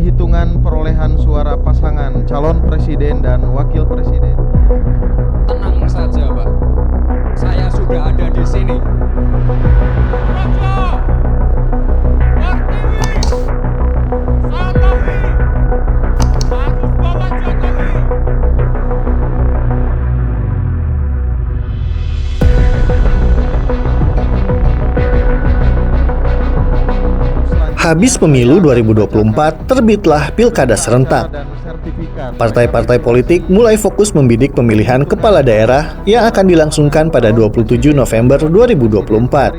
penghitungan perolehan suara pasangan calon presiden dan wakil presiden. Tenang saja, Pak. Saya sudah ada di sini. Habis pemilu 2024, terbitlah Pilkada serentak. Partai-partai politik mulai fokus membidik pemilihan kepala daerah yang akan dilangsungkan pada 27 November 2024.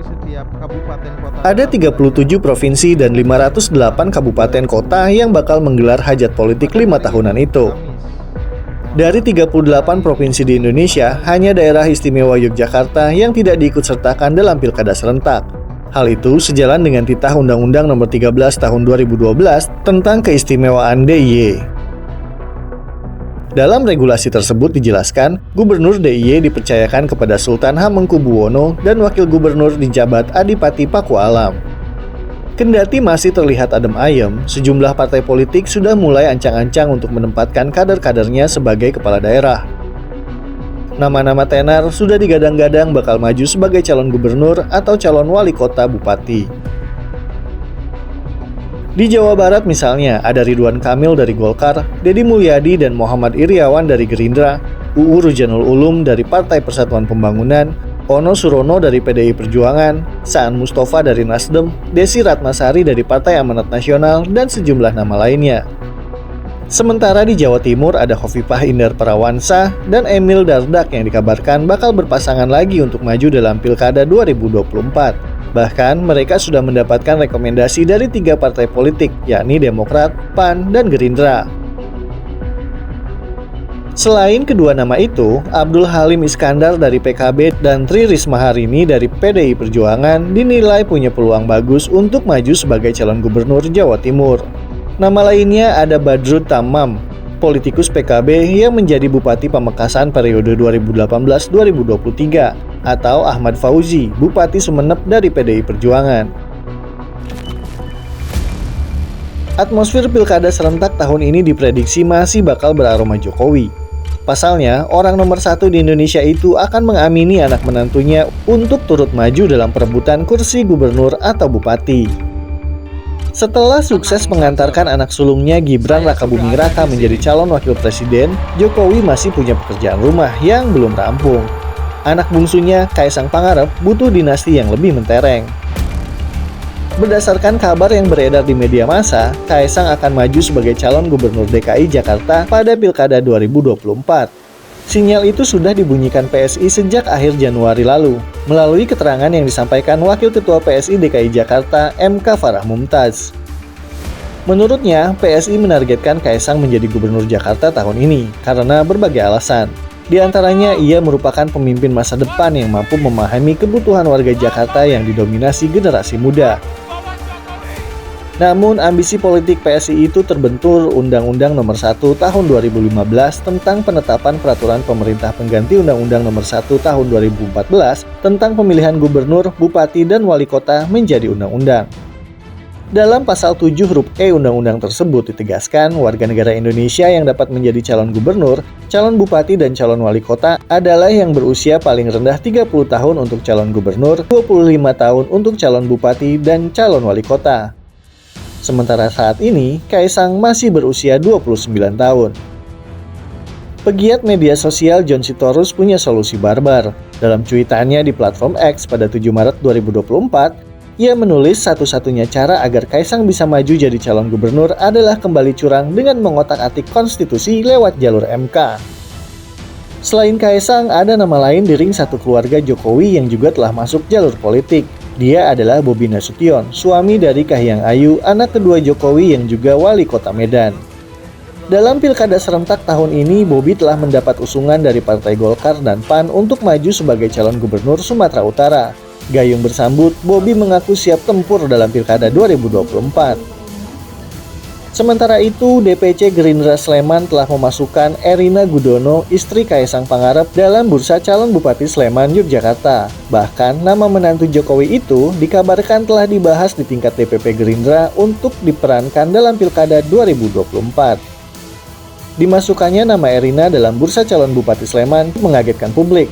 Ada 37 provinsi dan 508 kabupaten kota yang bakal menggelar hajat politik 5 tahunan itu. Dari 38 provinsi di Indonesia, hanya daerah istimewa Yogyakarta yang tidak diikutsertakan dalam Pilkada serentak. Hal itu sejalan dengan titah Undang-Undang Nomor 13 Tahun 2012 tentang keistimewaan DIY. Dalam regulasi tersebut dijelaskan, Gubernur DIY dipercayakan kepada Sultan Hamengkubuwono dan Wakil Gubernur dijabat Adipati Pakualam. Kendati masih terlihat adem ayem, sejumlah partai politik sudah mulai ancang-ancang untuk menempatkan kader-kadernya sebagai kepala daerah. Nama-nama tenar sudah digadang-gadang bakal maju sebagai calon gubernur atau calon wali kota bupati. Di Jawa Barat misalnya, ada Ridwan Kamil dari Golkar, Deddy Mulyadi dan Muhammad Iriawan dari Gerindra, UU Ruzanul Ulum dari Partai Persatuan Pembangunan, Ono Surono dari PDI Perjuangan, Saan Mustafa dari Nasdem, Desi Ratnasari dari Partai Amanat Nasional, dan sejumlah nama lainnya. Sementara di Jawa Timur ada Khofifah Indar Parawansa dan Emil Dardak yang dikabarkan bakal berpasangan lagi untuk maju dalam Pilkada 2024. Bahkan mereka sudah mendapatkan rekomendasi dari 3 partai politik, yakni Demokrat, PAN, dan Gerindra. Selain kedua nama itu, Abdul Halim Iskandar dari PKB dan Tri Risma Harini dari PDI Perjuangan dinilai punya peluang bagus untuk maju sebagai calon gubernur Jawa Timur. Nama lainnya ada Badrut Tamam, politikus PKB yang menjadi Bupati Pamekasan periode 2018-2023, atau Ahmad Fauzi, Bupati Sumeneb dari PDI Perjuangan. Atmosfer Pilkada serentak tahun ini diprediksi masih bakal beraroma Jokowi. Pasalnya, orang nomor 1 di Indonesia itu akan mengamini anak menantunya untuk turut maju dalam perebutan kursi gubernur atau bupati. Setelah sukses mengantarkan anak sulungnya Gibran Rakabuming Raka menjadi calon wakil presiden, Jokowi masih punya pekerjaan rumah yang belum rampung. Anak bungsunya, Kaisang Pangarep, butuh dinasti yang lebih mentereng. Berdasarkan kabar yang beredar di media massa, Kaisang akan maju sebagai calon gubernur DKI Jakarta pada Pilkada 2024. Sinyal itu sudah dibunyikan PSI sejak akhir Januari lalu, melalui keterangan yang disampaikan Wakil Ketua PSI DKI Jakarta MK Farah Mumtaz. Menurutnya, PSI menargetkan Kaisang menjadi gubernur Jakarta tahun ini karena berbagai alasan. Di antaranya, ia merupakan pemimpin masa depan yang mampu memahami kebutuhan warga Jakarta yang didominasi generasi muda. Namun, ambisi politik PSI itu terbentur Undang-Undang Nomor 1 Tahun 2015 tentang penetapan peraturan pemerintah pengganti Undang-Undang Nomor 1 Tahun 2014 tentang pemilihan gubernur, bupati, dan wali kota menjadi undang-undang. Dalam pasal 7 huruf E undang-undang tersebut ditegaskan warga negara Indonesia yang dapat menjadi calon gubernur, calon bupati, dan calon wali kota adalah yang berusia paling rendah 30 tahun untuk calon gubernur, 25 tahun untuk calon bupati, dan calon wali kota. Sementara saat ini, Kaisang masih berusia 29 tahun. Pegiat media sosial John Sitorus punya solusi barbar. Dalam cuitannya di platform X pada 7 Maret 2024, ia menulis satu-satunya cara agar Kaisang bisa maju jadi calon gubernur adalah kembali curang dengan mengotak-atik konstitusi lewat jalur MK. Selain Kaisang, ada nama lain di ring satu keluarga Jokowi yang juga telah masuk jalur politik. Dia adalah Bobi Nasution, suami dari Kahiyang Ayu, anak kedua Jokowi yang juga wali kota Medan. Dalam Pilkada serentak tahun ini, Bobi telah mendapat usungan dari Partai Golkar dan PAN untuk maju sebagai calon gubernur Sumatera Utara. Gayung bersambut, Bobi mengaku siap tempur dalam Pilkada 2024. Sementara itu, DPC Gerindra Sleman telah memasukkan Erina Gudono, istri Kaisang Pangarep, dalam bursa calon Bupati Sleman, Yogyakarta. Bahkan, nama menantu Jokowi itu dikabarkan telah dibahas di tingkat DPP Gerindra untuk diperankan dalam Pilkada 2024. Dimasukkannya nama Erina dalam bursa calon Bupati Sleman mengagetkan publik.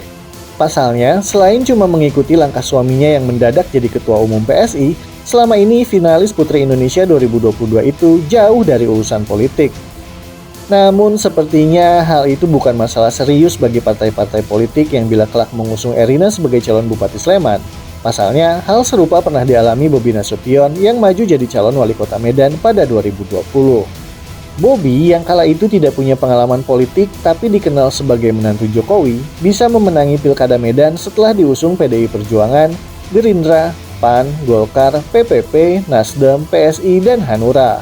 Pasalnya, selain cuma mengikuti langkah suaminya yang mendadak jadi Ketua Umum PSI, selama ini finalis Putri Indonesia 2022 itu jauh dari urusan politik. Namun sepertinya hal itu bukan masalah serius bagi partai-partai politik yang bila kelak mengusung Erina sebagai calon Bupati Sleman. Pasalnya, hal serupa pernah dialami Bobi Nasution yang maju jadi calon wali kota Medan pada 2020. Bobi yang kala itu tidak punya pengalaman politik tapi dikenal sebagai menantu Jokowi bisa memenangi Pilkada Medan setelah diusung PDI Perjuangan, Gerindra, PAN, Golkar, PPP, Nasdem, PSI, dan Hanura.